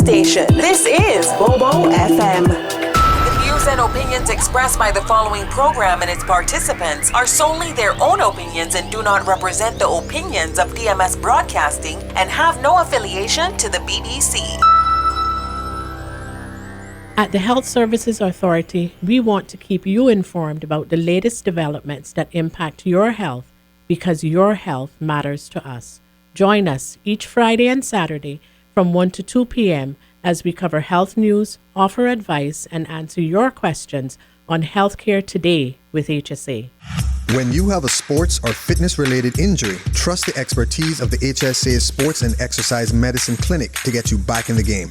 station. This is Bobo FM. The views and opinions expressed by the following program and its participants are solely their own opinions and do not represent the opinions of DMS Broadcasting and have no affiliation to the BBC. At the Health Services Authority, we want to keep you informed about the latest developments that impact your health because your health matters to us. Join us each Friday and Saturday from 1 to 2 p.m. as we cover health news, offer advice, and answer your questions on Healthcare Today with HSA. When you have a sports or fitness-related injury, trust the expertise of the HSA Sports and Exercise Medicine Clinic to get you back in the game.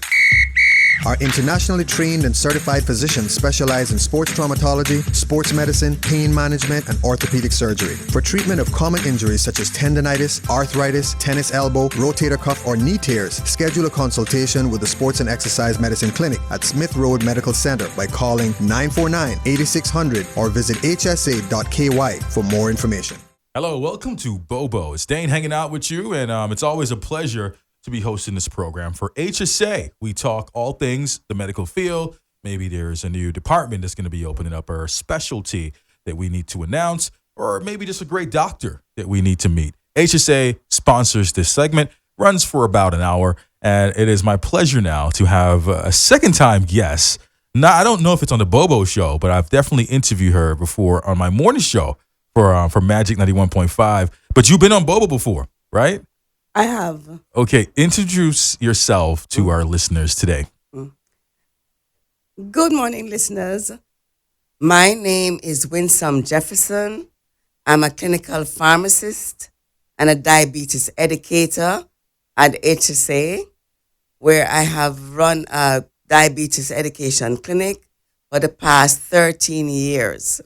Our internationally trained and certified physicians specialize in sports traumatology, sports medicine, pain management, and orthopedic surgery. For treatment of common injuries such as tendonitis, arthritis, tennis elbow, rotator cuff, or knee tears, schedule a consultation with the Sports and Exercise Medicine Clinic at Smith Road Medical Center by calling 949-8600 or visit hsa.ky for more information. Hello, welcome to Bobo. It's Dane hanging out with you, and it's always a pleasure to be hosting this program. For HSA, we talk all things the medical field. Maybe there's a new department that's going to be opening up, or a specialty that we need to announce, or maybe just a great doctor that we need to meet. HSA sponsors this segment, runs for about an hour, and it is my pleasure now to have a second-time guest. Now, I don't know if it's on the Bobo show, but I've definitely interviewed her before on my morning show for Magic 91.5. But you've been on Bobo before, right? I have. Okay, introduce yourself to our listeners today. Good morning, listeners. My name is Winsome Jefferson. I'm a clinical pharmacist and a diabetes educator at HSA, where I have run a diabetes education clinic for the past 13 years.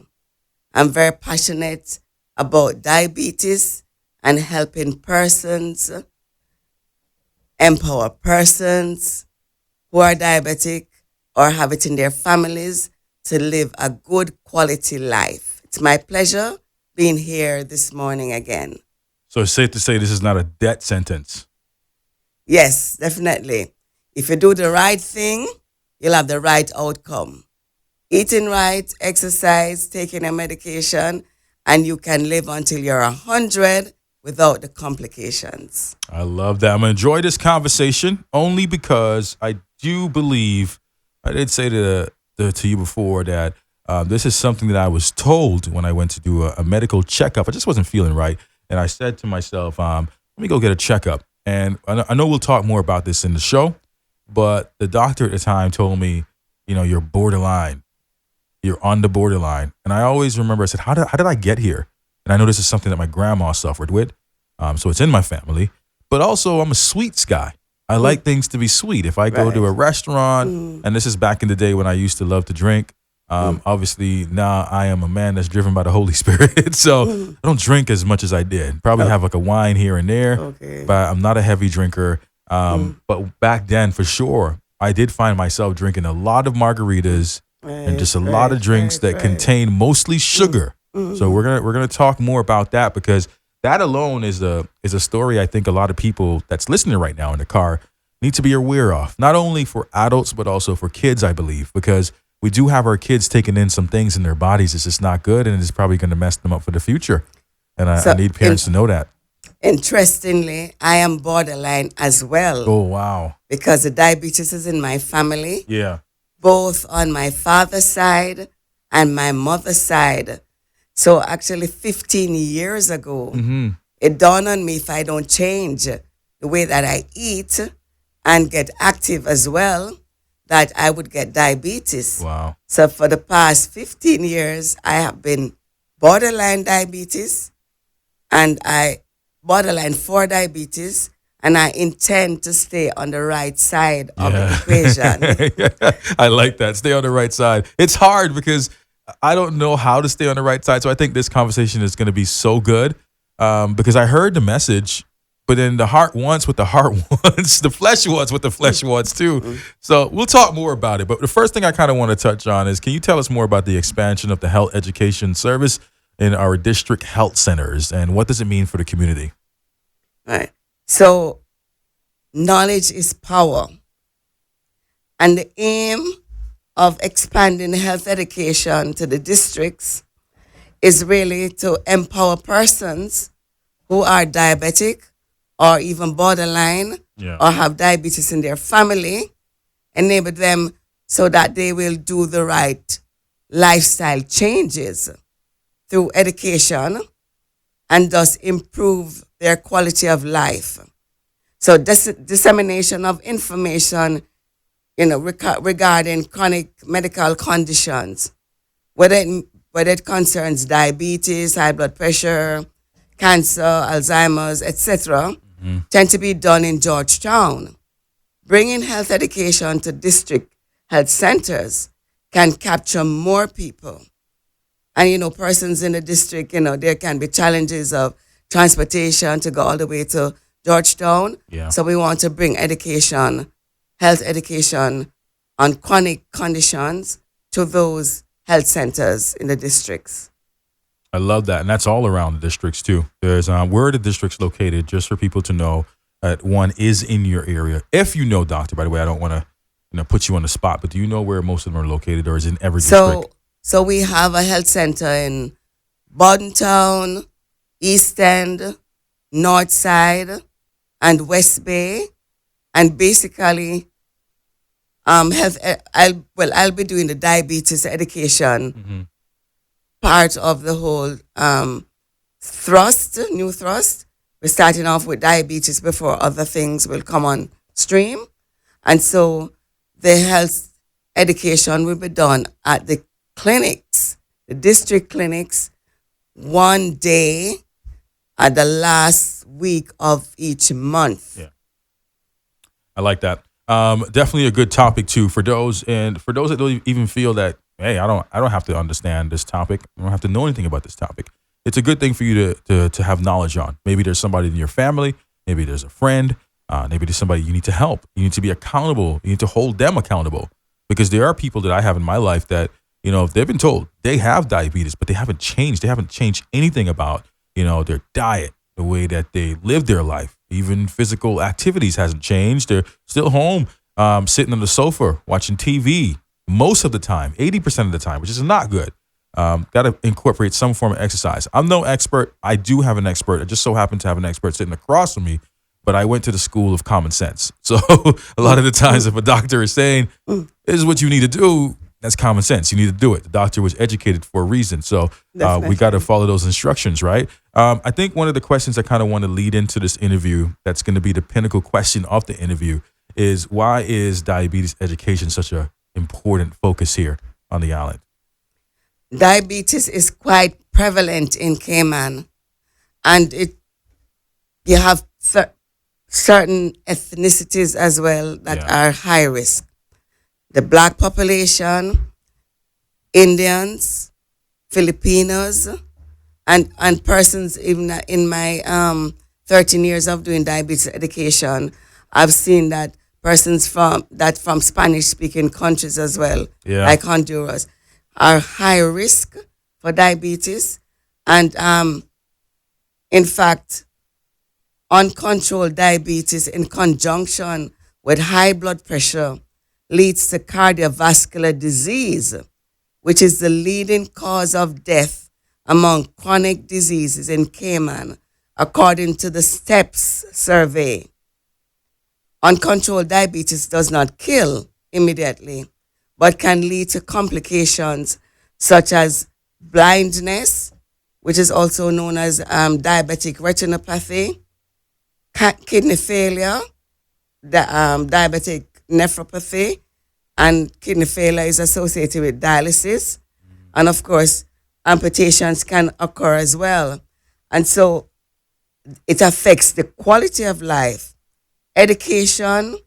I'm very passionate about diabetes and helping persons, empower persons who are diabetic or have it in their families to live a good quality life. It's my pleasure being here this morning again. So it's safe to say this is not a death sentence. Yes, definitely. If you do the right thing, you'll have the right outcome. Eating right, exercise, taking a medication, and you can live until you're 100 without the complications. I love that. I'm going to enjoy this conversation only because I do believe, I did say to you before that this is something that I was told when I went to do a medical checkup. I just wasn't feeling right. And I said to myself, let me go get a checkup. And I know we'll talk more about this in the show, but the doctor at the time told me, you're borderline. You're on the borderline. And I always remember, I said, how did I get here? And I know this is something that my grandma suffered with. So it's in my family. But also, I'm a sweets guy. I like things to be sweet. If I go to a restaurant, and this is back in the day when I used to love to drink, obviously now I am a man that's driven by the Holy Spirit. So I don't drink as much as I did. Probably have like a wine here and there, but I'm not a heavy drinker. But back then, for sure, I did find myself drinking a lot of margaritas and just a lot of drinks that contain mostly sugar. So we're gonna talk more about that, because that alone is a story I think a lot of people that's listening right now in the car need to be aware of. Not only for adults, but also for kids, I believe, because we do have our kids taking in some things in their bodies. It's just not good, and it's probably going to mess them up for the future. And I need parents to know that. Interestingly, I am borderline as well. Oh, wow. Because the diabetes is in my family. Yeah. Both on my father's side and my mother's side. So actually 15 years ago, it dawned on me, if I don't change the way that I eat and get active as well, that I would get diabetes. Wow. So for the past 15 years, I have been borderline diabetes and borderline 4 diabetes, and I intend to stay on the right side of the equation. I like that. Stay on the right side. It's hard because I don't know how to stay on the right side. So I think this conversation is going to be so good because I heard the message, but then the heart wants what the heart wants. The flesh wants what the flesh wants too. So we'll talk more about it. But the first thing I kind of want to touch on is, can you tell us more about the expansion of the health education service in our district health centers, and what does it mean for the community? All right. So knowledge is power. And the aim of expanding health education to the districts is really to empower persons who are diabetic or even borderline or have diabetes in their family, enable them so that they will do the right lifestyle changes through education and thus improve their quality of life. So dissemination of information, regarding chronic medical conditions, whether it concerns diabetes, high blood pressure, cancer, Alzheimer's, etc., tend to be done in Georgetown. Bringing health education to district health centers can capture more people. And, persons in the district, there can be challenges of transportation to go all the way to Georgetown. Yeah. So we want to bring health education on chronic conditions to those health centers in the districts. I love that. And that's all around the districts too. There's where are the districts located, just for people to know that one is in your area. If you know, doctor, by the way, I don't want to put you on the spot, but do you know where most of them are located, or is it in every district? So we have a health center in Bordentown, East End, North Side, and West Bay. And basically, I'll be doing the diabetes education part of the whole new thrust. We're starting off with diabetes before other things will come on stream. And so the health education will be done at the clinics, the district clinics, one day at the last week of each month. Yeah. I like that. Definitely a good topic too for those that don't even feel that, hey, I don't have to understand this topic. I don't have to know anything about this topic. It's a good thing for you to have knowledge on. Maybe there's somebody in your family. Maybe there's a friend. Maybe there's somebody you need to help. You need to be accountable. You need to hold them accountable, because there are people that I have in my life that, if they've been told they have diabetes, but they haven't changed. They haven't changed anything about, their diet, the way that they live their life. Even physical activities hasn't changed. They're still home, sitting on the sofa, watching TV most of the time, 80% of the time, which is not good. Got to incorporate some form of exercise. I'm no expert. I do have an expert. I just so happen to have an expert sitting across from me, but I went to the school of common sense. So a lot of the times if a doctor is saying, this is what you need to do, that's common sense. You need to do it. The doctor was educated for a reason. So we got to follow those instructions, right? I think one of the questions I kind of want to lead into this interview, that's going to be the pinnacle question of the interview, is why is diabetes education such an important focus here on the island? Diabetes is quite prevalent in Cayman, and you have certain ethnicities as well that are high risk. The Black population, Indians, Filipinos, and persons even in my 13 years of doing diabetes education, I've seen that persons from Spanish-speaking countries as well, like Honduras, are high risk for diabetes. And in fact, uncontrolled diabetes in conjunction with high blood pressure leads to cardiovascular disease, which is the leading cause of death among chronic diseases in Cayman, according to the STEPS survey. Uncontrolled diabetes does not kill immediately, but can lead to complications such as blindness, which is also known as diabetic retinopathy, kidney failure, diabetic nephropathy, and kidney failure is associated with dialysis. And of course, amputations can occur as well. And so it affects the quality of life. Education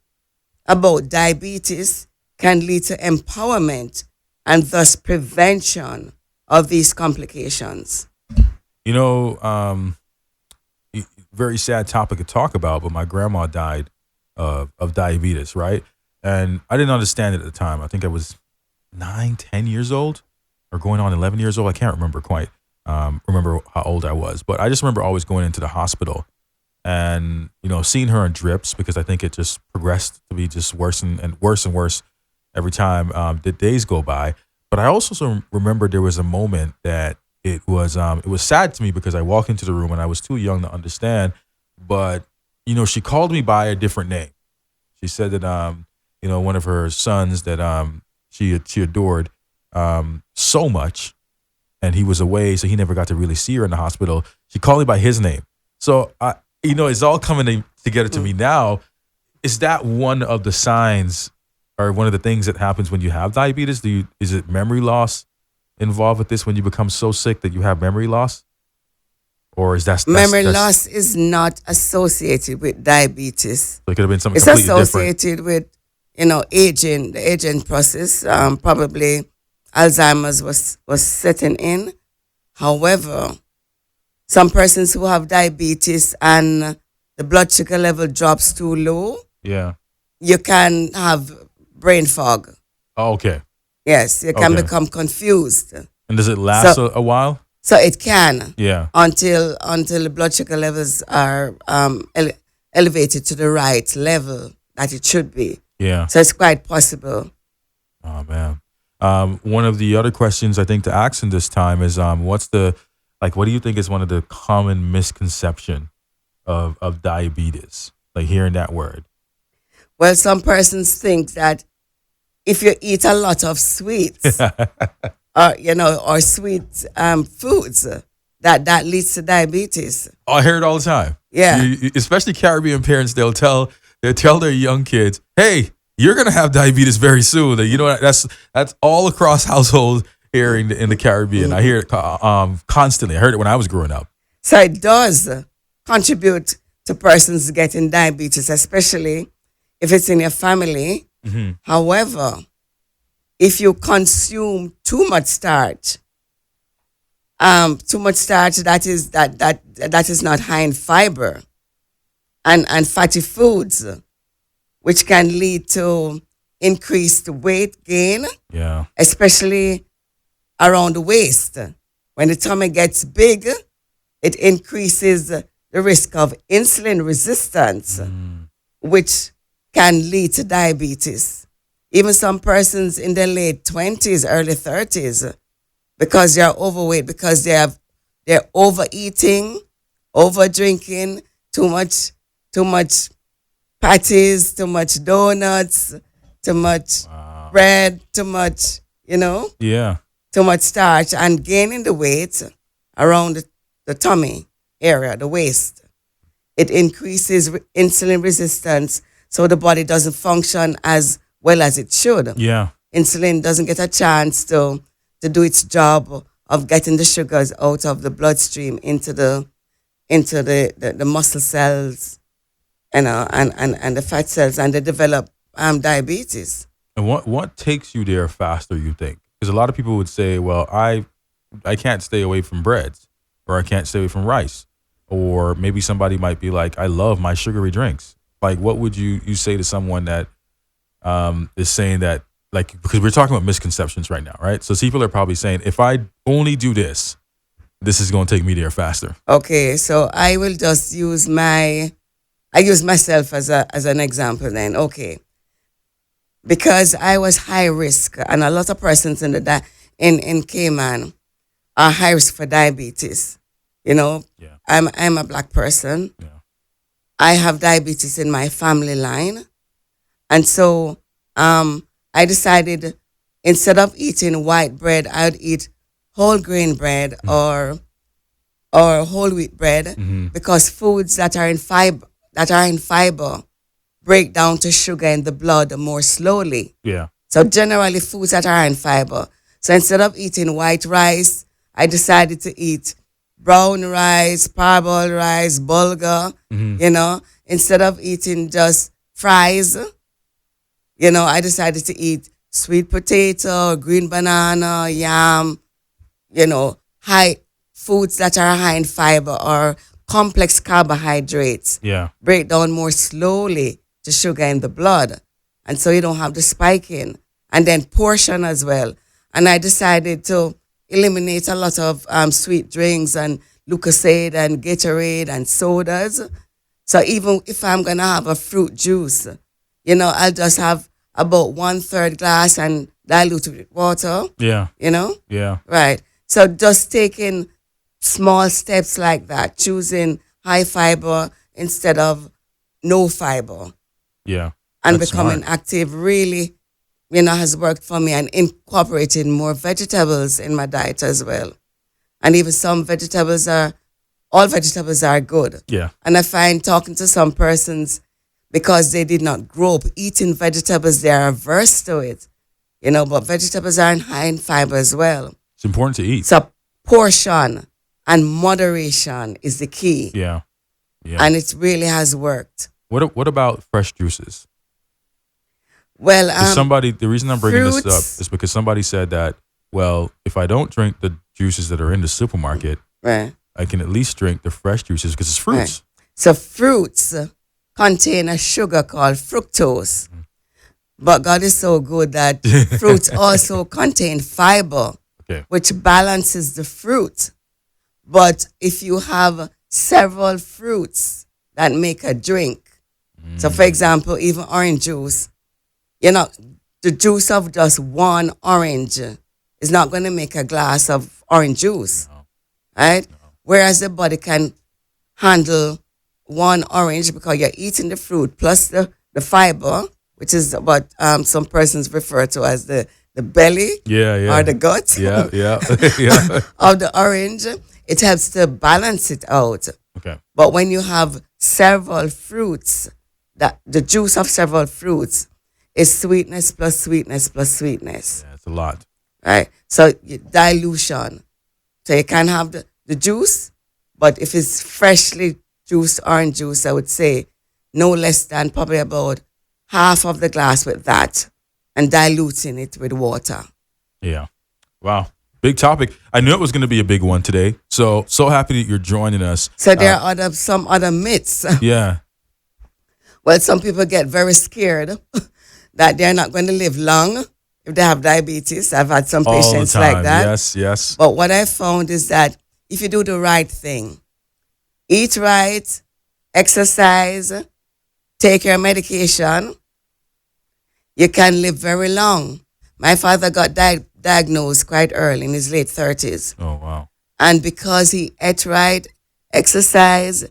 about diabetes can lead to empowerment and thus prevention of these complications. Very sad topic to talk about, but my grandma died of diabetes, right? And I didn't understand it at the time. I think I was 9, 10 years old, or going on 11 years old. I can't remember quite, remember how old I was. But I just remember always going into the hospital and, seeing her on drips, because I think it just progressed to be just worse and worse and worse. every time the days go by. But I also remember there was a moment that it was sad to me because I walked into the room and I was too young to understand. But she called me by a different name. She said that one of her sons that she adored so much, and he was away, so he never got to really see her in the hospital. She called me by his name. So it's all coming together to me now. Is that one of the signs or one of the things that happens when you have diabetes? Is it memory loss involved with this when you become so sick that you have memory loss? Or is that memory loss is not associated with diabetes? So it could have been something it's completely associated different. with aging, the aging process. Probably Alzheimer's was setting in. However, some persons who have diabetes and the blood sugar level drops too low, you can have brain fog. Oh, okay. Yes, you can become confused. And does it last a while? So it can. Yeah. Until the blood sugar levels are elevated to the right level that it should be. Yeah. So it's quite possible. Oh man. One of the other questions I think to ask in this time is what do you think is one of the common misconception of diabetes? Like hearing that word. Well, some think that if you eat a lot of sweets or sweet foods, that leads to diabetes. Oh, I hear it all the time. Yeah. Especially Caribbean parents, they'll tell their young kids, "Hey, you're gonna have diabetes very soon." That's all across households here in the Caribbean. I hear it constantly. I heard it when I was growing up. So it does contribute to persons getting diabetes, especially if it's in your family. Mm-hmm. However, if you consume too much starch that is not high in fiber and fatty foods, which can lead to increased weight gain, especially around the waist. When the tummy gets big, it increases the risk of insulin resistance, which can lead to diabetes. Even some persons in their late 20s, early 30s, because they're overweight, because they're overeating, over drinking, too much patties, too much donuts, too much bread, too much, too much starch, and gaining the weight around the tummy area, the waist. It increases insulin resistance, so the body doesn't function as well as it should. Yeah. Insulin doesn't get a chance to do its job of getting the sugars out of the bloodstream into the muscle cells, and the fat cells, and they develop diabetes. And what takes you there faster, you think? Because a lot of people would say, well, I can't stay away from breads, or I can't stay away from rice. Or maybe somebody might be like, I love my sugary drinks. Like, what would you say to someone that is saying that, like, because we're talking about misconceptions right now, right? So people are probably saying, if I only do this is going to take me there faster. Okay, so I will just use myself as an example then. Okay, because I was high risk, and a lot of persons in Cayman are high risk for diabetes. I'm a black person. Yeah. I have diabetes in my family line. And so I decided, instead of eating white bread, I would eat whole grain bread or whole wheat bread, because foods that are in fiber break down to sugar in the blood more slowly. Yeah. So generally foods that are in fiber. So instead of eating white rice, I decided to eat brown rice, parboiled rice, bulgur, instead of eating just fries, I decided to eat sweet potato, green banana, yam, high foods that are high in fiber or complex carbohydrates. Yeah. Break down more slowly to sugar in the blood. And so you don't have the spiking. And then portion as well. And I decided to eliminate a lot of sweet drinks and Lucozade and Gatorade and sodas. So even if I'm going to have a fruit juice, I'll just have about 1/3 glass and dilute it with water, Yeah. you know? Yeah. Right. So just taking small steps like that, choosing high fiber instead of no fiber, Yeah. and That's becoming smart. active really, has worked for me, and incorporating more vegetables in my diet as well. And even all vegetables are good. Yeah. And I find talking to some persons, because they did not grow up eating vegetables, they are averse to it. But vegetables are high in fiber as well. It's important to eat. So portion and moderation is the key. Yeah. Yeah. And it really has worked. What about fresh juices? Well, 'Cause the reason I'm bringing this fruits- up is because somebody said that, well, if I don't drink the juices that are in the supermarket, right. I can at least drink the fresh juices because it's fruits. So fruits contain a sugar called fructose. But God is so good that fruits also contain fiber, Okay. which balances the fruit. But if you have several fruits that make a drink, so for example, even orange juice, the juice of just one orange is not going to make a glass of orange juice, right? Whereas the body can handle one orange because you're eating the fruit plus the fiber, which is what some persons refer to as the belly Yeah. Yeah. or the gut Yeah. Yeah. Yeah. of the orange. It helps to balance it out. Okay. But when you have several fruits, that the juice of several fruits is sweetness plus sweetness plus sweetness, Yeah, it's a lot. right? So dilution. So you can have the juice, but if it's freshly juiced orange juice, I would say no less than probably about half of the glass with that, and diluting it with water. Yeah. Wow. Big topic. I knew it was going to be a big one today. So happy that you're joining us. So there are some other myths. Yeah. Well, some people get very scared that they're not going to live long if they have diabetes. I've had some All the patients time. like that. Yes. Yes. But what I found is that if you do the right thing, eat right, exercise, take your medication, you can live very long. My father got diagnosed quite early in his late 30s. Oh, wow. And because he ate right, exercised,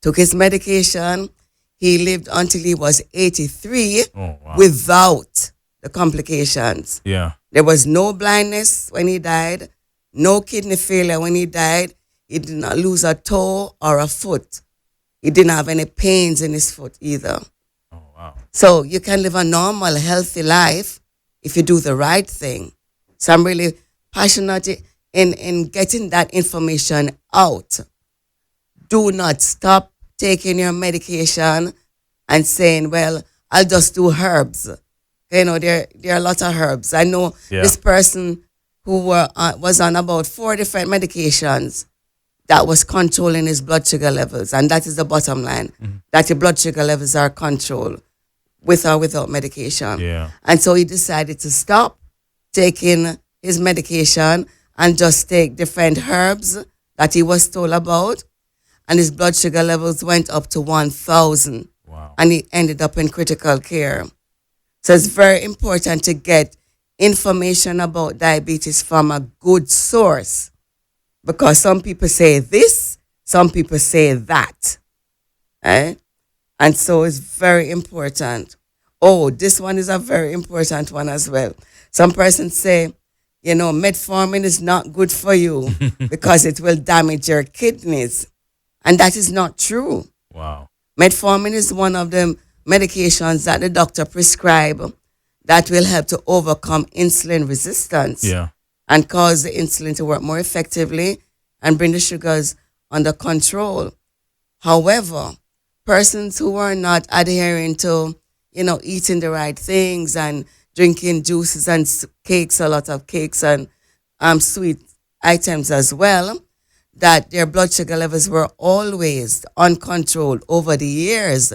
took his medication, he lived until he was 83 Oh, wow. without the complications. Yeah. There was no blindness when he died, no kidney failure when he died. He did not lose a toe or a foot. He didn't have any pains in his foot either. Oh, wow. So you can live a normal, healthy life if you do the right thing. So I'm really passionate in getting that information out. Do not stop taking your medication and saying, well, I'll just do herbs. There are a lot of herbs. I know this person who was on about 4 different medications that was controlling his blood sugar levels. And that is the bottom line, that your blood sugar levels are controlled with or without medication. Yeah. And so he decided to stop taking his medication and just take different herbs that he was told about. And his blood sugar levels went up to 1,000. Wow. And he ended up in critical care. So it's very important to get information about diabetes from a good source, because some people say this, some people say that. And so it's very important. Oh, this one is a very important one as well. Some persons say, metformin is not good for you because it will damage your kidneys. And that is not true. Wow. Metformin is one of the medications that the doctor prescribe that will help to overcome insulin resistance. Yeah. And cause the insulin to work more effectively and bring the sugars under control. However, persons who are not adhering to, eating the right things and drinking juices and cakes, a lot of cakes and sweet items as well, that their blood sugar levels were always uncontrolled over the years,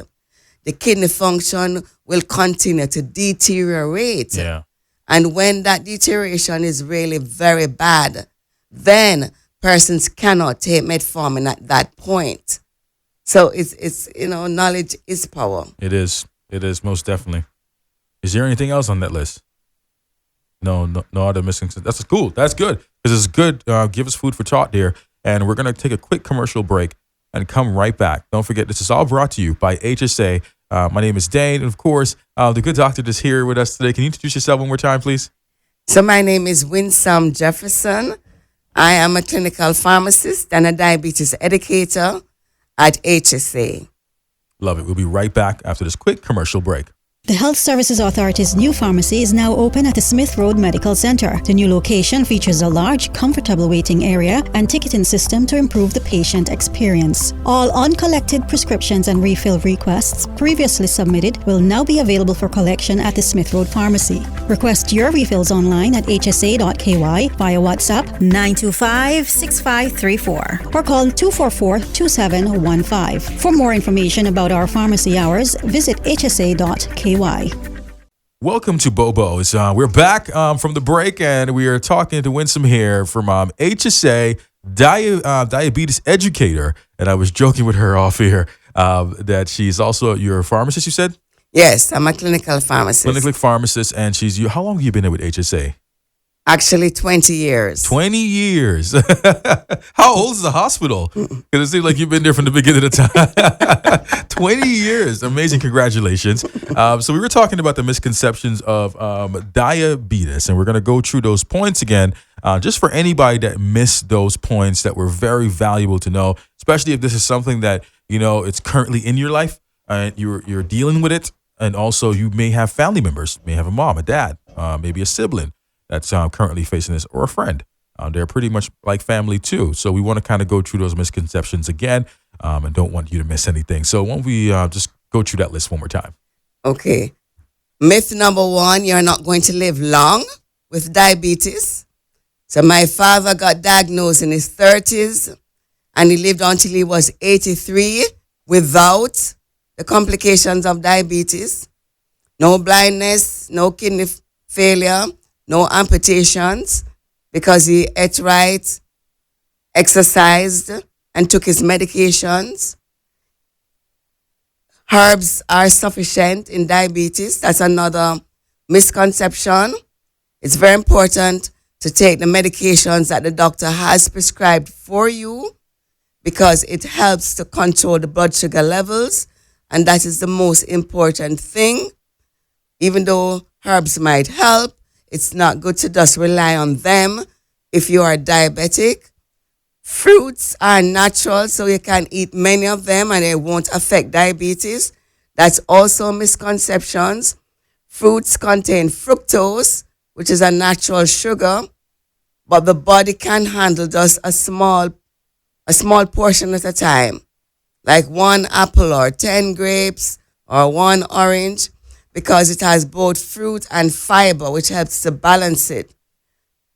the kidney function will continue to deteriorate. Yeah. And when that deterioration is really very bad, then persons cannot take metformin at that point. So it's knowledge is power. It is most definitely. Is there anything else on that list? No other missing. That's cool. That's good because it's good. Give us food for thought there. And we're going to take a quick commercial break and come right back. Don't forget, this is all brought to you by HSA. My name is Dane. And of course, the good doctor is here with us today. Can you introduce yourself one more time, please? So my name is Winsome Jefferson. I am a clinical pharmacist and a diabetes educator at HSA. Love it. We'll be right back after this quick commercial break. The Health Services Authority's new pharmacy is now open at the Smith Road Medical Center. The new location features a large, comfortable waiting area and ticketing system to improve the patient experience. All uncollected prescriptions and refill requests previously submitted will now be available for collection at the Smith Road Pharmacy. Request your refills online at hsa.ky via WhatsApp 925-6534 or call 244-2715. For more information about our pharmacy hours, visit hsa.ky. Welcome to Bobo's. We're back from the break, and we are talking to Winsome here from HSA Diabetes Educator. And I was joking with her off here that she's also your pharmacist, you said? Yes, I'm a clinical pharmacist. Clinical pharmacist, and she's you. How long have you been there with HSA? Actually, 20 years. 20 years. How old is the hospital? Because it seems like you've been there from the beginning of the time. 20 years. Amazing. Congratulations. So we were talking about the misconceptions of diabetes, and we're going to go through those points again, just for anybody that missed those points that were very valuable to know, especially if this is something that, you know, it's currently in your life and you're dealing with it. And also you may have family members, may have a mom, a dad, maybe a sibling that's currently facing this, or a friend. They're pretty much like family too. So we want to kind of go through those misconceptions again, and don't want you to miss anything. So why don't we just go through that list one more time? Okay. Myth number one, you're not going to live long with diabetes. So my father got diagnosed in his 30s, and he lived until he was 83 without the complications of diabetes. No blindness, no kidney failure, no amputations, because he ate right, exercised, and took his medications. Herbs are sufficient in diabetes. That's another misconception. It's very important to take the medications that the doctor has prescribed for you, because it helps to control the blood sugar levels, and that is the most important thing. Even though herbs might help, it's not good to just rely on them if you are diabetic. Fruits are natural, so you can eat many of them and it won't affect diabetes. That's also misconceptions. Fruits contain fructose, which is a natural sugar, but the body can handle just a small portion at a time, like 1 apple or 10 grapes or 1 orange, because it has both fruit and fiber, which helps to balance it.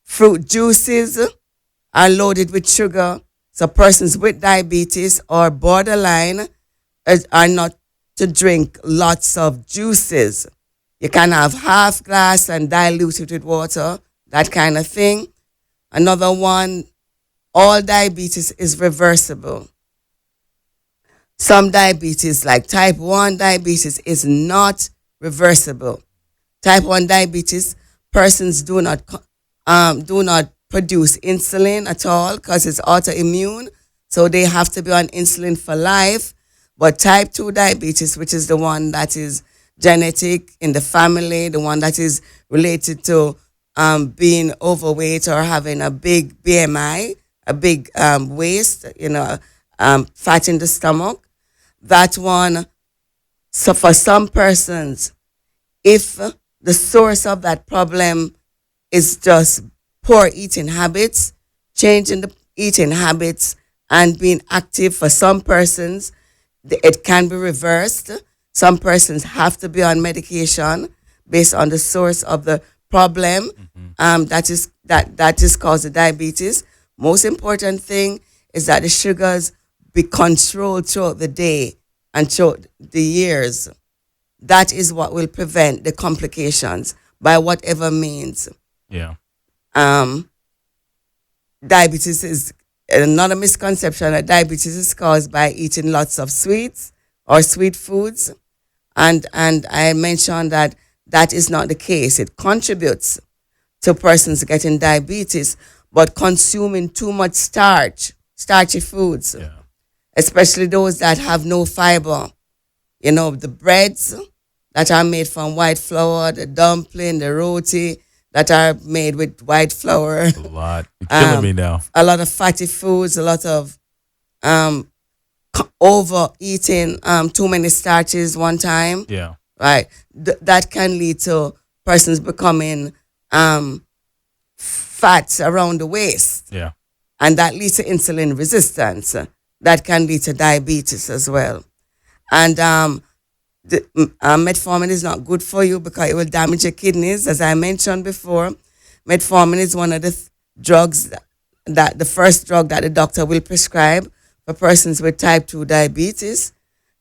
Fruit juices are loaded with sugar, so persons with diabetes or borderline are not to drink lots of juices. You can have half glass and dilute it with water, that kind of thing. Another one, all diabetes is reversible. Some diabetes, like type 1 diabetes, is not reversible. Type 1 diabetes, persons do not produce insulin at all because it's autoimmune, so they have to be on insulin for life. But type 2 diabetes, which is the one that is genetic in the family, the one that is related to being overweight or having a big BMI, a big waist, fat in the stomach, that one. So for some persons, if the source of that problem is just poor eating habits, changing the eating habits and being active, for some persons, it can be reversed. Some persons have to be on medication based on the source of the problem that is causing diabetes. Most important thing is that the sugars be controlled throughout the day and throughout the years. That is what will prevent the complications by whatever means. Yeah. Diabetes is another misconception that diabetes is caused by eating lots of sweets or sweet foods. And I mentioned that that is not the case. It contributes to persons getting diabetes, but consuming too much starchy foods, especially those that have no fiber. You know, the breads that are made from white flour, the dumpling, the roti that are made with white flour. A lot. You're killing me now. A lot of fatty foods, a lot of overeating, too many starches one time. Yeah. Right. That can lead to persons becoming fat around the waist. Yeah. And that leads to insulin resistance. That can lead to diabetes as well. And metformin is not good for you because it will damage your kidneys. As I mentioned before, metformin is one of the drugs that the first drug that the doctor will prescribe for persons with type 2 diabetes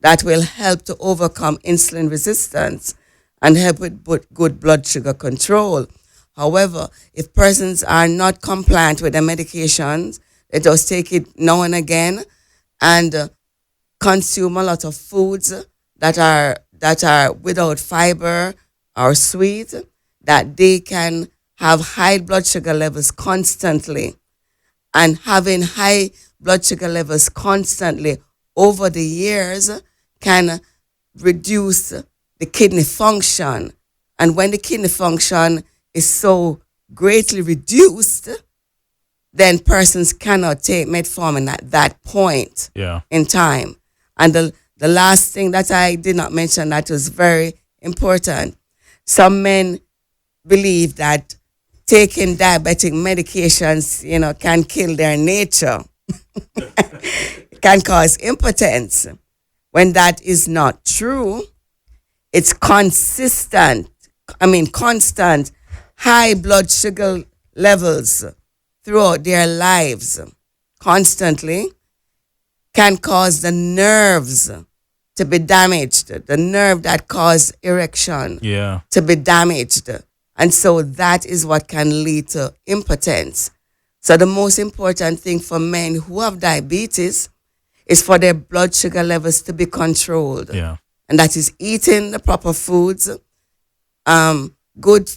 that will help to overcome insulin resistance and help with good blood sugar control. However, if persons are not compliant with the medications, they just take it now and again and consume a lot of foods that are without fiber or sweet, that they can have high blood sugar levels constantly. And having high blood sugar levels constantly over the years can reduce the kidney function. And when the kidney function is so greatly reduced, then persons cannot take metformin at that point in time. And the last thing that I did not mention that was very important, some men believe that taking diabetic medications, can kill their nature. Can cause impotence. When that is not true, it's constant high blood sugar levels throughout their lives constantly can cause the nerves to be damaged, the nerve that causes erection to be damaged. And so that is what can lead to impotence. So the most important thing for men who have diabetes is for their blood sugar levels to be controlled. Yeah. And that is eating the proper foods, good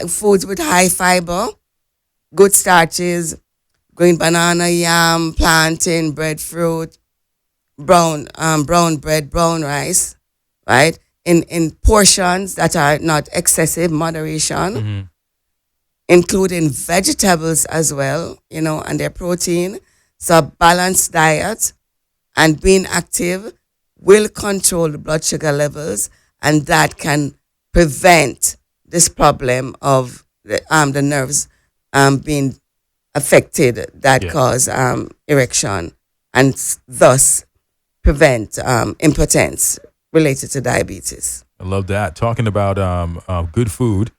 foods with high fiber, good starches, green banana, yam, plantain, breadfruit, brown bread, brown rice, right? In portions that are not excessive, moderation, including vegetables as well, and their protein. So a balanced diet and being active will control the blood sugar levels, and that can prevent this problem of the nerves being affected that cause erection, and thus prevent impotence related to diabetes. I love that. Talking about good food,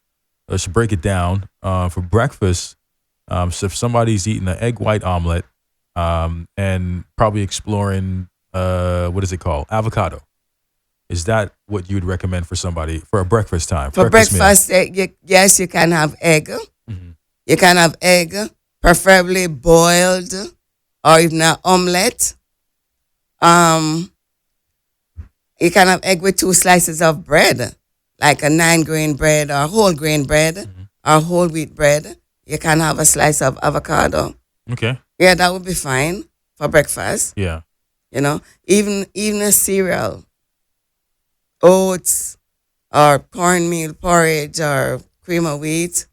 let's break it down. For breakfast, so if somebody's eating an egg white omelet and probably exploring, what is it called? Avocado. Is that what you would recommend for somebody for a breakfast time? For breakfast, yes, you can have egg. Mm-hmm. You can have egg, preferably boiled or even an omelette. You can have egg with 2 slices of bread, like a 9-grain bread or whole grain bread or whole wheat bread. You can have a slice of avocado. Okay. Yeah, that would be fine for breakfast. Yeah. Even a cereal, oats or cornmeal porridge or cream of wheat,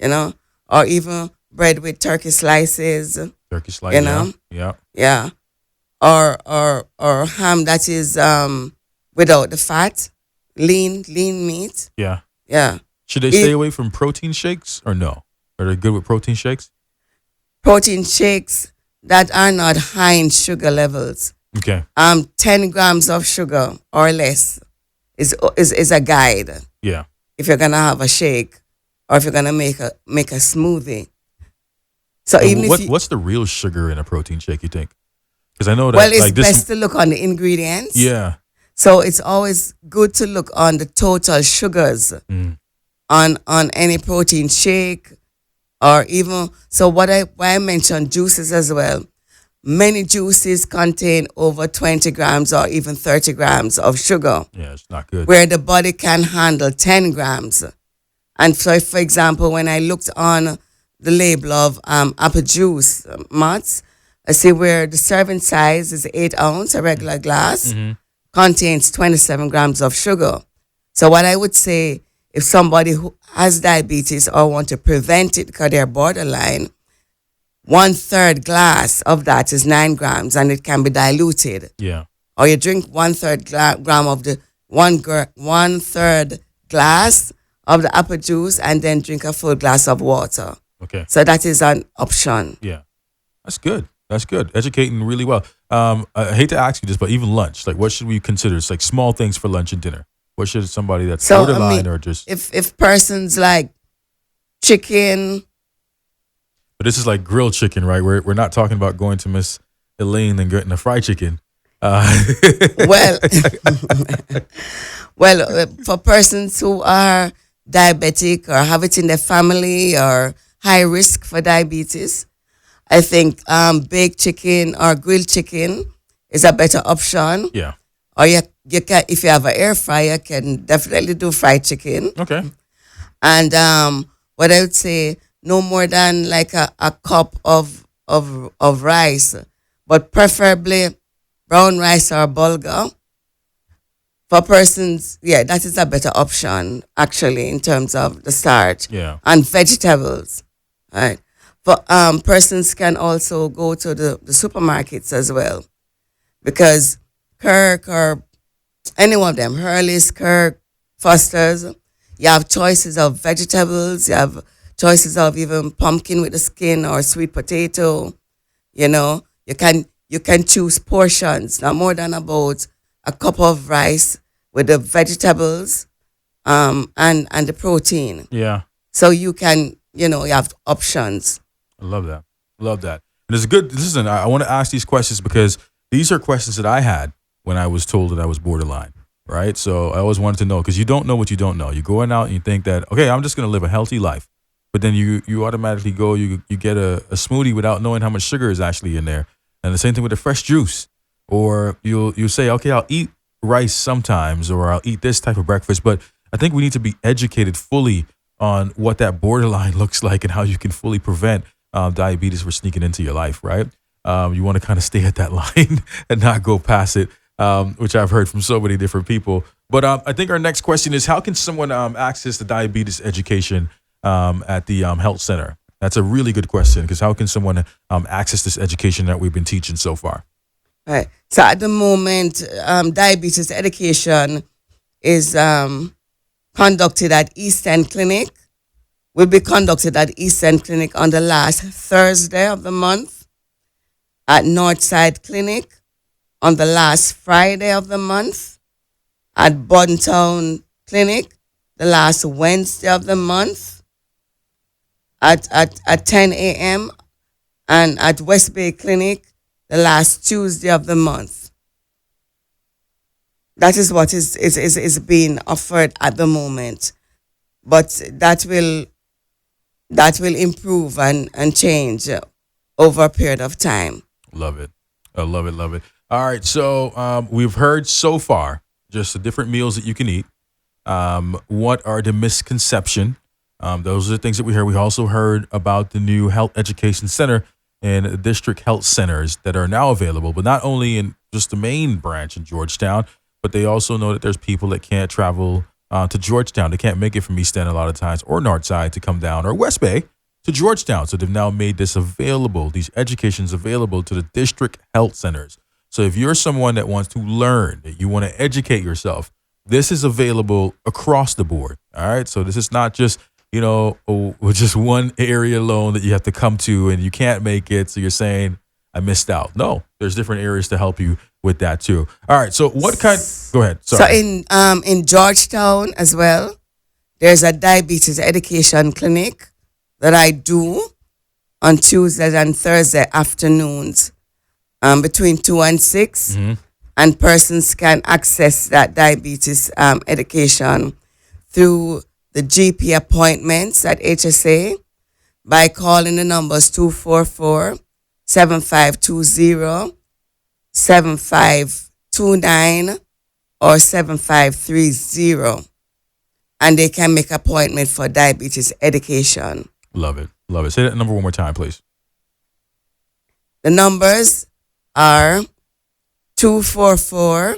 or even bread with turkey slices. Turkey slices. Yeah. Or ham that is without the fat, lean meat. Yeah. Yeah. Should they stay away from protein shakes or no? Are they good with protein shakes? Protein shakes that are not high in sugar levels. Okay. 10 grams of sugar or less is a guide. Yeah. If you're gonna have a shake or if you're gonna make a smoothie. So and even what's the real sugar in a protein shake, you think? Because I know that it's best to look on the ingredients. Yeah. So it's always good to look on the total sugars on any protein shake, or even why I mentioned juices as well. many juices contain over 20 grams or even 30 grams of sugar, Yeah, it's not good. where the body can handle 10 grams. And so, for example, when I looked on the label of apple juice, Mats, I see where the serving size is 8 ounce, a regular glass, contains 27 grams of sugar. So what I would say, if somebody who has diabetes or want to prevent it because they're borderline, 1/3 glass of that is 9 grams and it can be diluted. Yeah. Or you drink 1/3 gram of the 1/3 glass of the apple juice and then drink a full glass of water. Okay. So that is an option. Yeah. That's good. That's good. Educating really well. I hate to ask you this, but even lunch, like what should we consider? It's like small things for lunch and dinner. What should somebody that's So, borderline or just... If persons like chicken, But this is like grilled chicken, right? We're not talking about going to Miss Elaine and getting a fried chicken. well, for persons who are diabetic or have it in their family or high risk for diabetes, I think baked chicken or grilled chicken is a better option. Yeah. Or you can, if you have an air fryer, can definitely do fried chicken. Okay. And what I would say, no more than like a cup of rice, but preferably brown rice or bulgur. For persons, yeah, that is a better option actually in terms of the starch. Yeah. And vegetables, right? For persons can also go to the supermarkets as well, because Kirk or any one of them, Hurley's, Kirk, Foster's, you have choices of vegetables, you have choices of even pumpkin with the skin or sweet potato. You know, you can choose portions, not more than about a cup of rice with the vegetables and the protein. Yeah. So you can, you have options. I love that. Love that. And it's good. Listen, I want to ask these questions because these are questions that I had when I was told that I was borderline, right? So I always wanted to know, because you don't know what you don't know. You're going out and you think that, okay, I'm just going to live a healthy life. But then you automatically go, you get a smoothie without knowing how much sugar is actually in there. And the same thing with the fresh juice. Or you'll say, okay, I'll eat rice sometimes, or I'll eat this type of breakfast. But I think we need to be educated fully on what that borderline looks like and how you can fully prevent diabetes from sneaking into your life, right? You want to kind of stay at that line and not go past it, which I've heard from so many different people. But I think our next question is, how can someone access the diabetes education at the health center? That's a really good question, because how can someone access this education that we've been teaching so far? Right. So at the moment, diabetes education is conducted at East End Clinic. Will be conducted at East End Clinic on the last Thursday of the month, at Northside Clinic on the last Friday of the month, at Buntown Clinic the last Wednesday of the month, at 10 a.m. and at West Bay Clinic the last Tuesday of the month. That is what is being offered at the moment, but that will improve and change over a period of time. Love it. I love it. Love it. All right. So we've heard so far just the different meals that you can eat. What are the misconception? Those are the things that we heard. We also heard about the new health education center and district health centers that are now available, but not only in just the main branch in Georgetown, but they also know that there's people that can't travel to Georgetown. They can't make it from East End a lot of times, or Northside to come down, or West Bay to Georgetown. So they've now made this available, these educations available to the district health centers. So if you're someone that wants to learn, that you want to educate yourself, this is available across the board. All right. So this is not just, just one area alone that you have to come to and you can't make it. So you're saying, I missed out. No, there's different areas to help you with that too. All right. So what kind? Go ahead. Sorry. So in Georgetown as well, there's a diabetes education clinic that I do on Tuesdays and Thursday afternoons between 2 and 6. Mm-hmm. And persons can access that diabetes education through the GP appointments at HSA by calling the numbers 244 7520, 7529, or 7530. And they can make appointment for diabetes education. Love it. Love it. Say that number one more time, please. The numbers are 244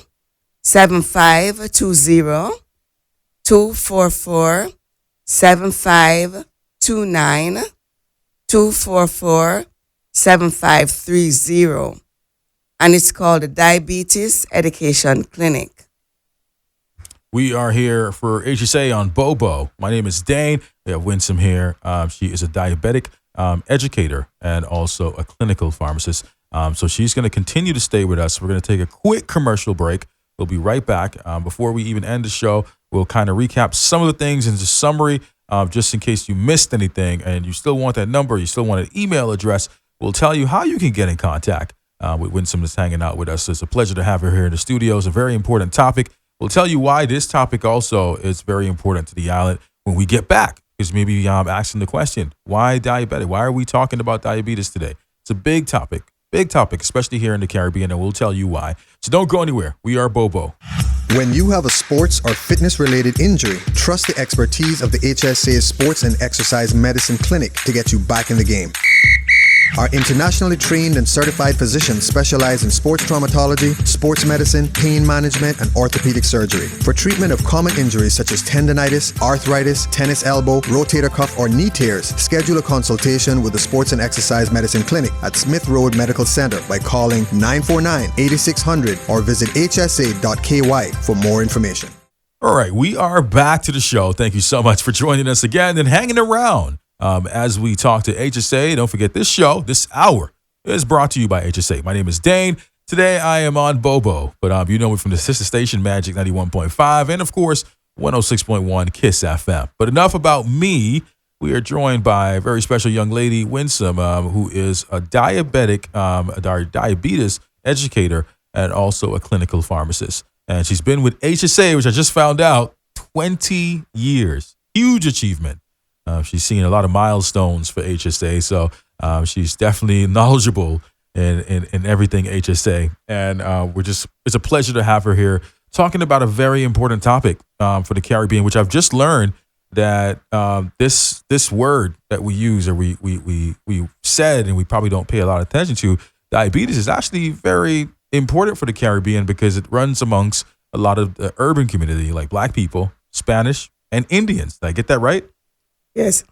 7520, 244 7529, 244 7530. And it's called the Diabetes Education Clinic. We are here for HSA on Bobo. My name is Dane. We have Winsome here. She is a diabetic educator and also a clinical pharmacist. So she's going to continue to stay with us. We're going to take a quick commercial break. We'll be right back. Before we even end the show, we'll kind of recap some of the things in the summary, just in case you missed anything and you still want that number, you still want an email address. We'll tell you how you can get in contact with Winsome that's hanging out with us. It's a pleasure to have her here in the studio. It's a very important topic. We'll tell you why this topic also is very important to the island when we get back. Because maybe asking the question, why diabetic? Why are we talking about diabetes today? It's a big topic, especially here in the Caribbean, and we'll tell you why. So don't go anywhere. We are Bobo. When you have a sports or fitness-related injury, trust the expertise of the HSA Sports and Exercise Medicine Clinic to get you back in the game. Our internationally trained and certified physicians specialize in sports traumatology, sports medicine, pain management, and orthopedic surgery. For treatment of common injuries such as tendonitis, arthritis, tennis elbow, rotator cuff, or knee tears, schedule a consultation with the Sports and Exercise Medicine Clinic at Smith Road Medical Center by calling 949-8600 or visit hsa.ky for more information. All right, we are back to the show. Thank you so much for joining us again and hanging around. As we talk to HSA, don't forget this hour is brought to you by HSA. My name is Dane. Today I am on Bobo, but you know me from the sister station Magic 91.5 and of course 106.1 Kiss FM. But enough about me. We are joined by a very special young lady, Winsome, who is a diabetes educator and also a clinical pharmacist. And she's been with HSA, which I just found out, 20 years. Huge achievement. She's seen a lot of milestones for HSA, so she's definitely knowledgeable in everything HSA. And it's a pleasure to have her here talking about a very important topic for the Caribbean, which I've just learned that this word that we use or we said and we probably don't pay a lot of attention to, diabetes, is actually very important for the Caribbean because it runs amongst a lot of the urban community, like Black people, Spanish, and Indians. Did I get that right? Yes.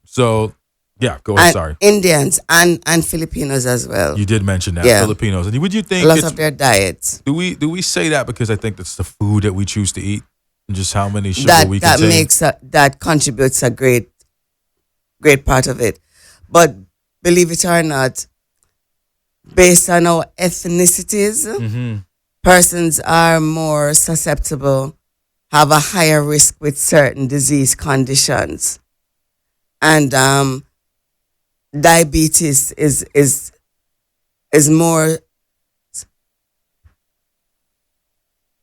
So, yeah, go ahead. Sorry. Indians and Filipinos as well. You did mention that. Yeah. Filipinos. And would you think a lot of their diets? Do we say that because I think that's the food that we choose to eat and just how many sugar we contain? That contributes a great part of it. But believe it or not, based on our ethnicities, persons are more susceptible, have a higher risk with certain disease conditions. And diabetes is more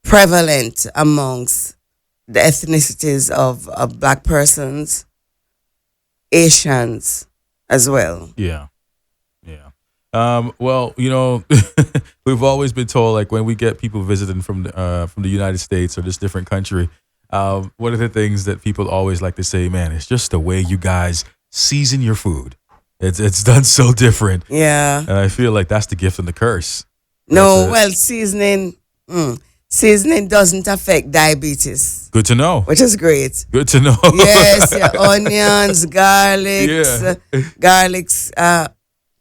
prevalent amongst the ethnicities of Black persons, Asians as well. Yeah. Well, we've always been told, like, when we get people visiting from the United States or this different country, one of the things that people always like to say, man, it's just the way you guys season your food. It's done so different. Yeah. And I feel like that's the gift and the curse. Seasoning doesn't affect diabetes. Good to know. Which is great. Good to know. Yes, onions, garlics,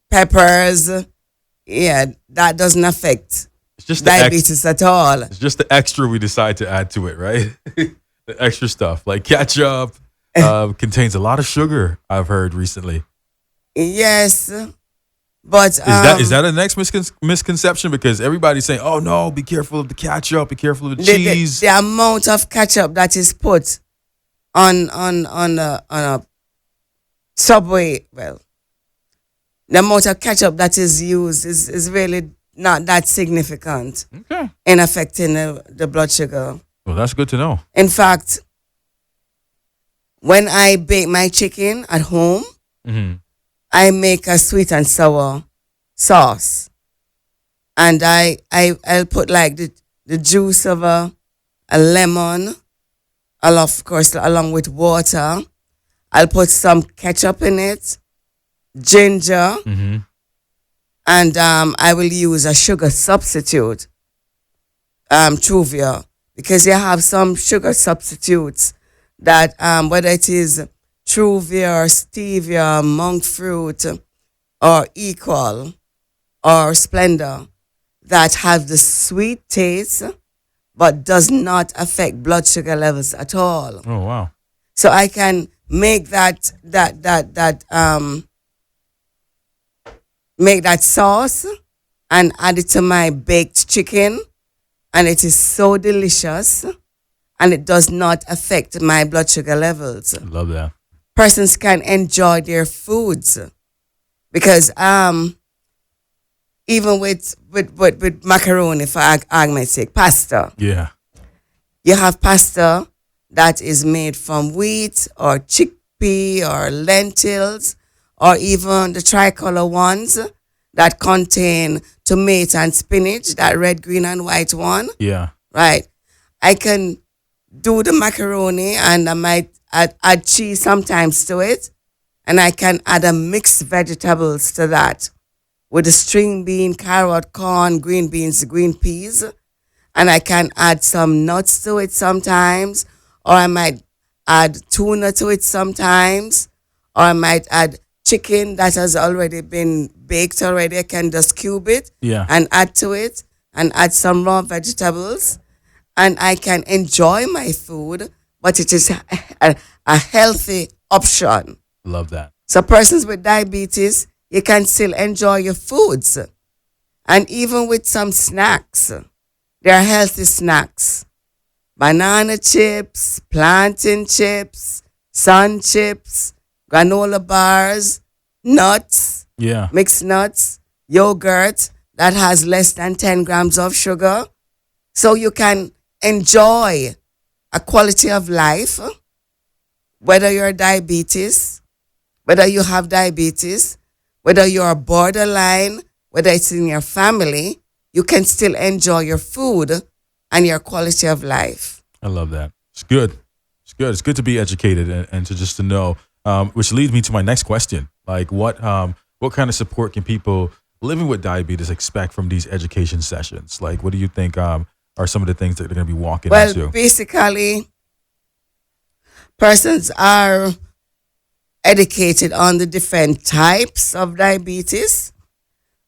peppers. Yeah, that doesn't affect diabetes at all. It's just the extra we decide to add to it, right? The extra stuff like ketchup contains a lot of sugar, I've heard recently. Yes, but is that a next misconception? Because everybody's saying, "Oh no, be careful of the ketchup, be careful of the cheese." The amount of ketchup that is put on a Subway, well, the amount of ketchup that is used is really not that significant in affecting the blood sugar. Well, that's good to know. In fact, when I bake my chicken at home, I make a sweet and sour sauce. And I'll put like the juice of a lemon, of course, along with water. I'll put some ketchup in it, ginger, and I will use a sugar substitute, Truvia, because you have some sugar substitutes that, whether it is Truvia or stevia, monk fruit, or equal, or Splendor, that have the sweet taste, but does not affect blood sugar levels at all. Oh, wow. So I can make that sauce and add it to my baked chicken, and it is so delicious, and it does not affect my blood sugar levels. I love that. Persons can enjoy their foods because even with macaroni, for argument's sake, pasta. Yeah. You have pasta that is made from wheat or chickpea or lentils, or even the tricolor ones that contain tomato and spinach, that red, green, and white one. Yeah. Right. I can do the macaroni, and I might add cheese sometimes to it, and I can add a mixed vegetables to that with a string bean, carrot, corn, green beans, green peas, and I can add some nuts to it sometimes, or I might add tuna to it sometimes, or I might add chicken that has already been baked already. I can just cube it and add to it, and add some raw vegetables, and I can enjoy my food, but it is a healthy option. Love that. So persons with diabetes, you can still enjoy your foods. And even with some snacks, there are healthy snacks. Banana chips, plantain chips, sun chips, granola bars, nuts, mixed nuts, yogurt that has less than 10 grams of sugar. So you can enjoy a quality of life, whether you're diabetes, whether you have diabetes, whether you're borderline, whether it's in your family, you can still enjoy your food and your quality of life. I love that. It's good. It's good. It's good to be educated and to know, which leads me to my next question. Like what kind of support can people living with diabetes expect from these education sessions? Like, what do you think are some of the things that they're going to be walking into? Well, basically, persons are educated on the different types of diabetes,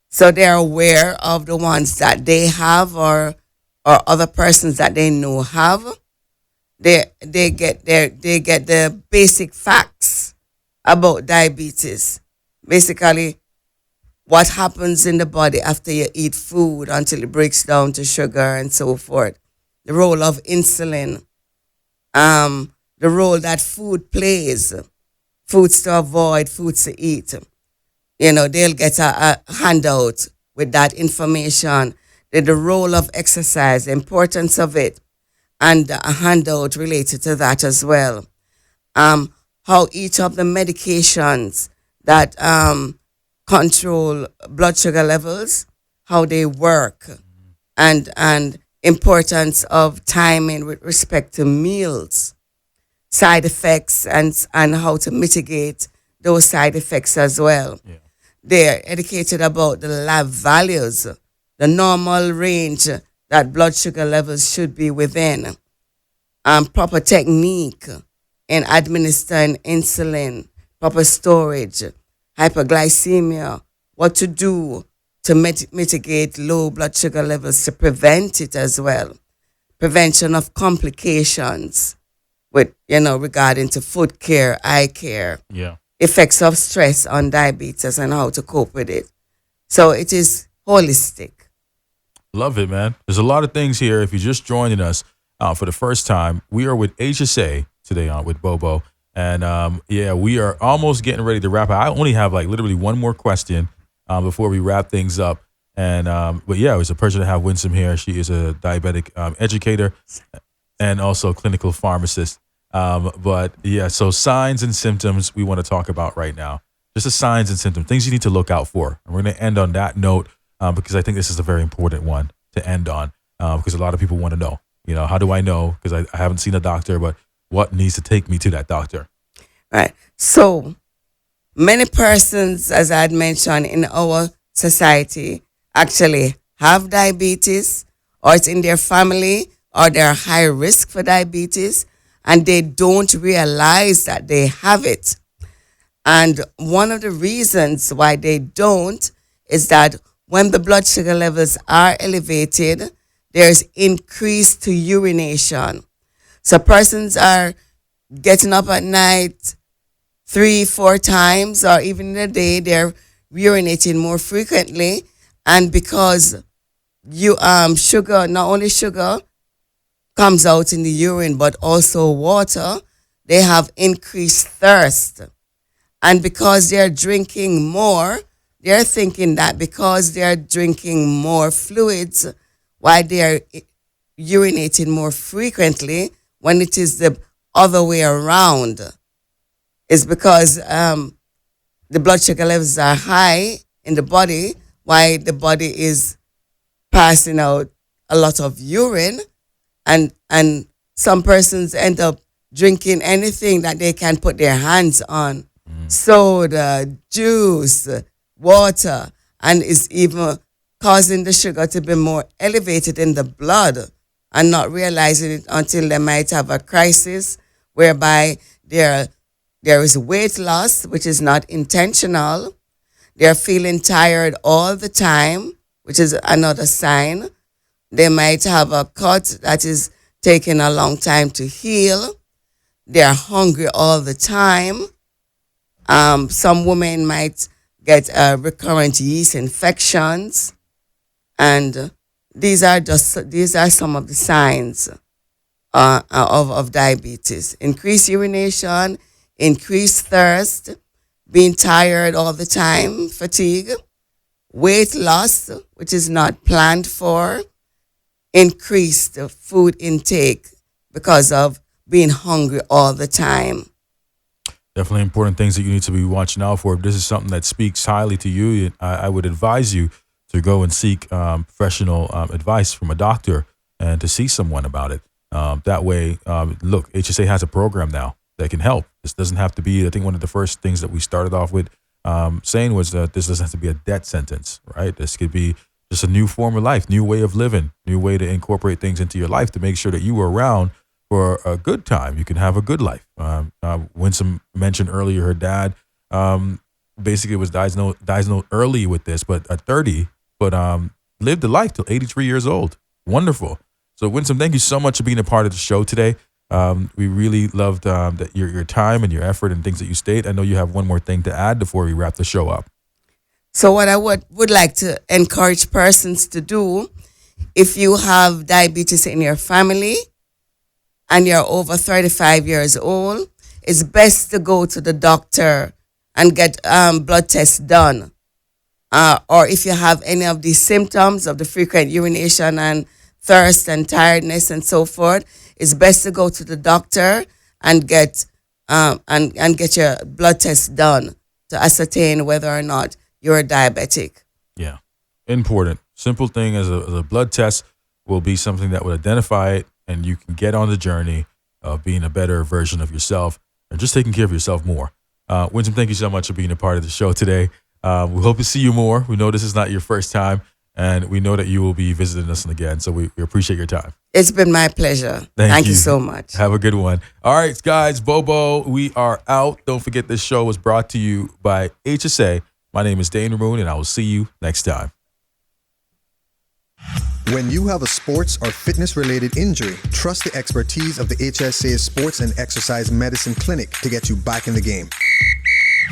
so they're aware of the ones that they have or other persons that they know have. They get the basic facts about diabetes. Basically, what happens in the body after you eat food until it breaks down to sugar and so forth. The role of insulin, the role that food plays, foods to avoid, foods to eat. You know, they'll get a handout with that information. The role of exercise, the importance of it, and a handout related to that as well. How each of the medications that control blood sugar levels, how they work, and importance of timing with respect to meals, side effects, and how to mitigate those side effects as well. Yeah. They're educated about the lab values, the normal range that blood sugar levels should be within, proper technique in administering insulin, proper storage, hyperglycemia, what to do to mitigate low blood sugar levels, to prevent it as well. Prevention of complications with, regarding to foot care, eye care. Yeah. Effects of stress on diabetes and how to cope with it. So it is holistic. Love it, man. There's a lot of things here. If you're just joining us for the first time, we are with HSA today on with Bobo. And we are almost getting ready to wrap up. I only have like literally one more question before we wrap things up. And but yeah, it was a pleasure to have Winsome here. She is a diabetic educator and also clinical pharmacist. But yeah, so signs and symptoms we want to talk about right now. just the signs and symptoms, things you need to look out for. And we're going to end on that note because I think this is a very important one to end on because a lot of people want to know, how do I know? Because I haven't seen a doctor, but what needs to take me to that doctor? Right. So many persons, as I had mentioned, in our society actually have diabetes, or it's in their family, or they're high risk for diabetes, and they don't realize that they have it. And one of the reasons why they don't is that when the blood sugar levels are elevated, there's increase to urination. So persons are getting up at night 3-4 times, or even in a day, they're urinating more frequently. And because sugar, not only sugar comes out in the urine, but also water, they have increased thirst. And because they're drinking more, they're thinking that because they're drinking more fluids, why they're urinating more frequently, when it is the other way around. It's because the blood sugar levels are high in the body, why the body is passing out a lot of urine, and some persons end up drinking anything that they can put their hands on. Soda, juice, water, and is even causing the sugar to be more elevated in the blood, and not realizing it until they might have a crisis whereby there is weight loss, which is not intentional. They're feeling tired all the time, which is another sign. They might have a cut that is taking a long time to heal. They're hungry all the time. Some women might get recurrent yeast infections. And these are some of the signs of diabetes. Increased urination, increased thirst, being tired all the time, fatigue, weight loss, which is not planned for, increased food intake because of being hungry all the time. Definitely important things that you need to be watching out for. If this is something that speaks highly to you, I would advise you to go and seek professional advice from a doctor and to see someone about it. That way, look, HSA has a program now that can help. This doesn't have to be, I think one of the first things that we started off with saying was that this doesn't have to be a death sentence, right? This could be just a new form of life, new way of living, new way to incorporate things into your life to make sure that you are around for a good time. You can have a good life. Winsome mentioned earlier her dad basically was diagnosed early with this, but at 30, but lived a life till 83 years old. Wonderful. So Winsome, thank you so much for being a part of the show today. We really loved that your time and your effort and things that you state. I know you have one more thing to add before we wrap the show up. So what I would like to encourage persons to do, if you have diabetes in your family and you're over 35 years old, it's best to go to the doctor and get blood tests done. Or if you have any of these symptoms of the frequent urination and thirst and tiredness and so forth, it's best to go to the doctor and get your blood test done to ascertain whether or not you're diabetic. Yeah, important. Simple thing as a blood test will be something that would identify it, and you can get on the journey of being a better version of yourself and just taking care of yourself more. Winsome, thank you so much for being a part of the show today. We hope to see you more. We know this is not your first time, and we know that you will be visiting us again, so we appreciate your time. It's been my pleasure. Thank you so much. Have a good one. All right, guys, Bobo, we are out. Don't forget this show was brought to you by HSA. My name is Dane Maroon, and I will see you next time. When you have a sports or fitness-related injury, trust the expertise of the HSA Sports and Exercise Medicine Clinic to get you back in the game.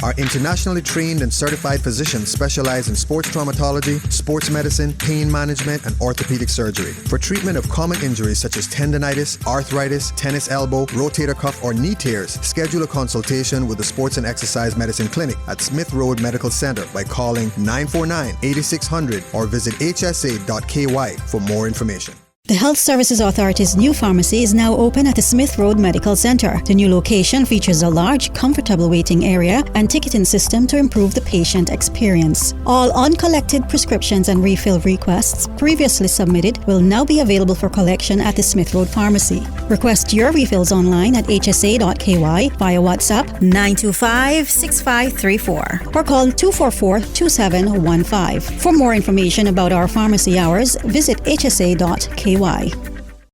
Our internationally trained and certified physicians specialize in sports traumatology, sports medicine, pain management, and orthopedic surgery. For treatment of common injuries such as tendonitis, arthritis, tennis elbow, rotator cuff, or knee tears, schedule a consultation with the Sports and Exercise Medicine Clinic at Smith Road Medical Center by calling 949-8600 or visit hsa.ky for more information. The Health Services Authority's new pharmacy is now open at the Smith Road Medical Center. The new location features a large, comfortable waiting area and ticketing system to improve the patient experience. All uncollected prescriptions and refill requests previously submitted will now be available for collection at the Smith Road Pharmacy. Request your refills online at hsa.ky via WhatsApp 925-6534 or call 244-2715. For more information about our pharmacy hours, visit hsa.ky.